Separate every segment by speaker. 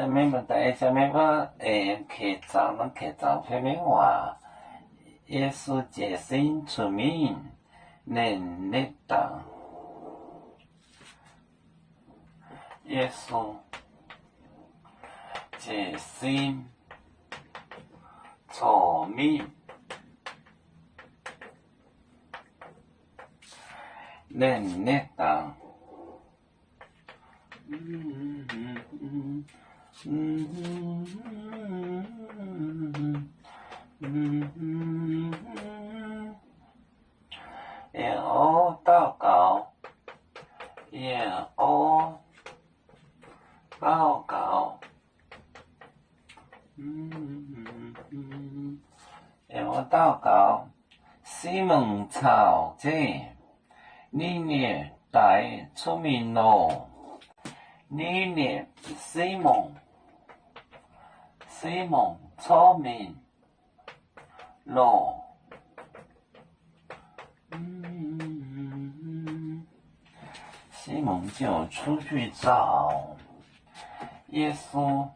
Speaker 1: 免问题，下面我客造，咱客造片面话，耶稣解心出名，能力大。耶稣解心出名，能力大。耶和祷告，耶和祷告，耶和祷告，西门草姐，你也带出名咯。你也西蒙聪明咯。西蒙就出去找耶稣，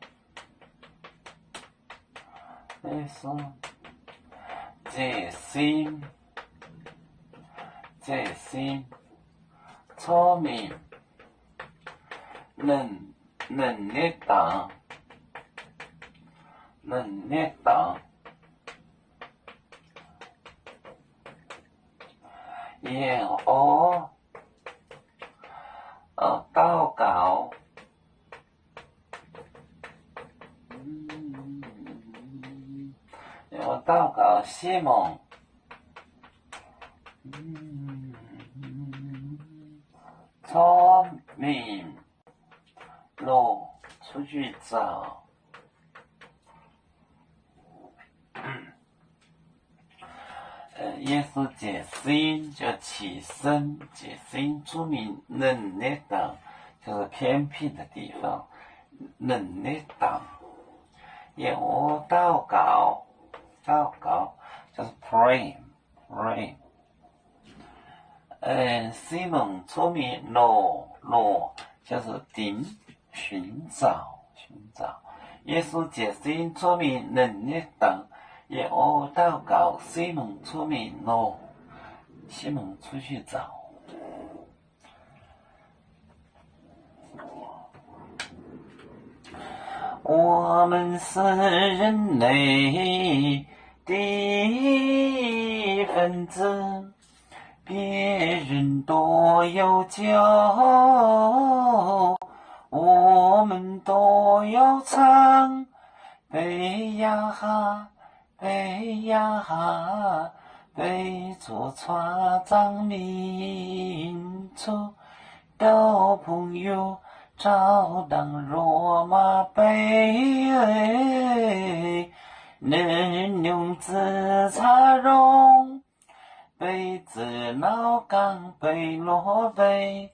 Speaker 1: 这心聪明能力大，耶和祷告，耶和祷告西蒙，聪明咯，出去找。耶稣解心就起身，解心出名能力大，就是偏僻的地方，能力大。耶和祷告就是 pray。西蒙出名咯就是寻找。耶稣解心出名能力大。耶和祷告，西门出名咯，西门出去找。我们是人类的一份子，别人都有教，我们都要唱，背做船长民族的朋友，照当罗马杯，能用自茶容，杯子老港杯罗杯。